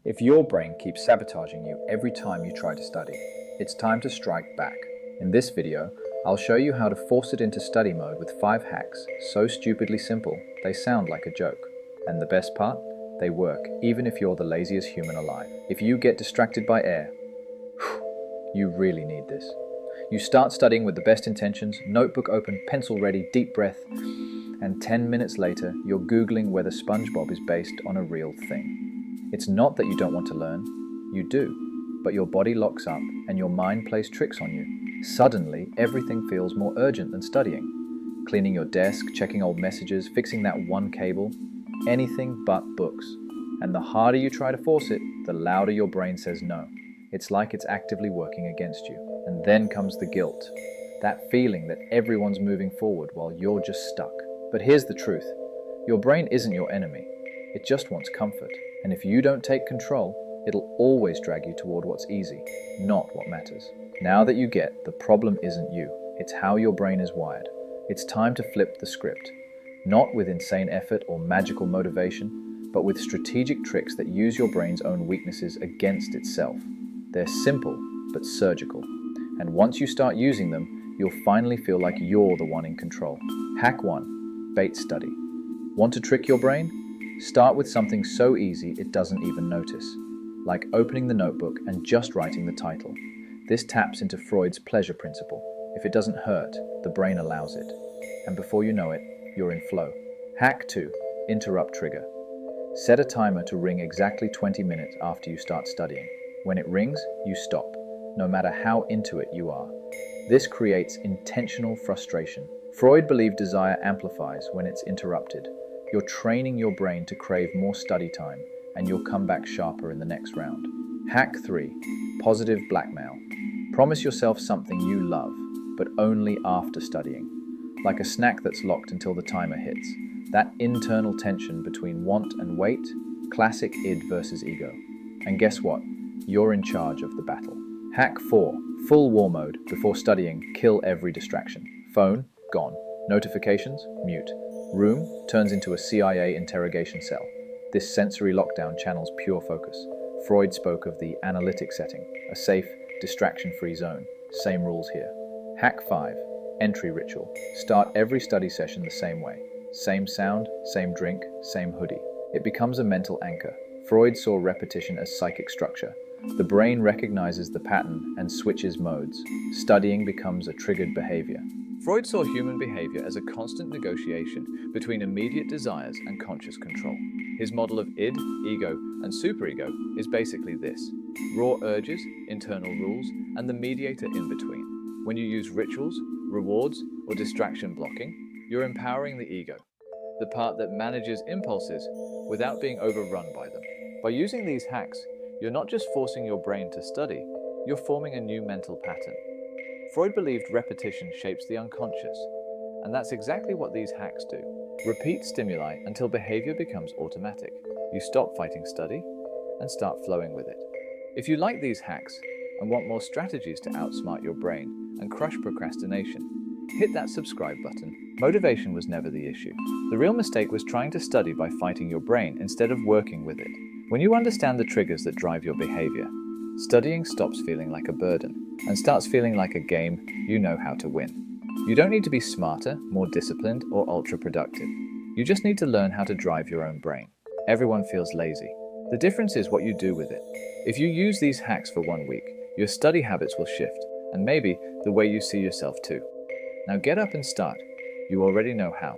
If your brain keeps sabotaging you every time you try to study, it's time to strike back. In this video, I'll show you how to force it into study mode with 5 hacks so stupidly simple they sound like a joke. And the best part? They work even if you're the laziest human alive. If you get distracted by air, you really need this. You start studying with the best intentions, notebook open, pencil ready, deep breath, and 10 minutes later, you're Googling whether SpongeBob is based on a real thing. It's not that you don't want to learn, you do, but your body locks up and your mind plays tricks on you. Suddenly, everything feels more urgent than studying. Cleaning your desk, checking old messages, fixing that one cable, anything but books. And the harder you try to force it, the louder your brain says no. It's like it's actively working against you. And then comes the guilt. That feeling that everyone's moving forward while you're just stuck. But here's the truth. Your brain isn't your enemy. It just wants comfort. And if you don't take control, it'll always drag you toward what's easy, not what matters. Now that you get the problem isn't you, it's how your brain is wired. It's time to flip the script. Not with insane effort or magical motivation, but with strategic tricks that use your brain's own weaknesses against itself. They're simple, but surgical. And once you start using them, you'll finally feel like you're the one in control. Hack 1. Bait study. Want to trick your brain? Start with something so easy it doesn't even notice, like opening the notebook and just writing the title. This taps into Freud's pleasure principle. If it doesn't hurt, the brain allows it. And before you know it, you're in flow. Hack 2. Interrupt trigger. Set a timer to ring exactly 20 minutes after you start studying. When it rings, you stop, no matter how into it you are. This creates intentional frustration. Freud believed desire amplifies when it's interrupted. You're training your brain to crave more study time, and you'll come back sharper in the next round. Hack 3. Positive blackmail. Promise yourself something you love, but only after studying. Like a snack that's locked until the timer hits. That internal tension between want and wait, classic id versus ego. And guess what? You're in charge of the battle. Hack 4. Full war mode. Before studying, kill every distraction. Phone, gone. Notifications, mute. Room turns into a CIA interrogation cell. This sensory lockdown channels pure focus. Freud spoke of the analytic setting, a safe, distraction-free zone. Same rules here. Hack 5. Entry ritual. Start every study session the same way. Same sound, same drink, same hoodie. It becomes a mental anchor. Freud saw repetition as psychic structure. The brain recognizes the pattern and switches modes. Studying becomes a triggered behavior. Freud saw human behavior as a constant negotiation between immediate desires and conscious control. His model of id, ego, and superego is basically this: raw urges, internal rules, and the mediator in between. When you use rituals, rewards, or distraction blocking, you're empowering the ego, the part that manages impulses without being overrun by them. By using these hacks, you're not just forcing your brain to study, you're forming a new mental pattern. Freud believed repetition shapes the unconscious, and that's exactly what these hacks do. Repeat stimuli until behavior becomes automatic. You stop fighting study and start flowing with it. If you like these hacks and want more strategies to outsmart your brain and crush procrastination, hit that subscribe button. Motivation was never the issue. The real mistake was trying to study by fighting your brain instead of working with it. When you understand the triggers that drive your behavior, studying stops feeling like a burden and starts feeling like a game you know how to win. You don't need to be smarter, more disciplined, or ultra-productive. You just need to learn how to drive your own brain. Everyone feels lazy. The difference is what you do with it. If you use these hacks for 1 week, your study habits will shift, and maybe the way you see yourself too. Now get up and start. You already know how.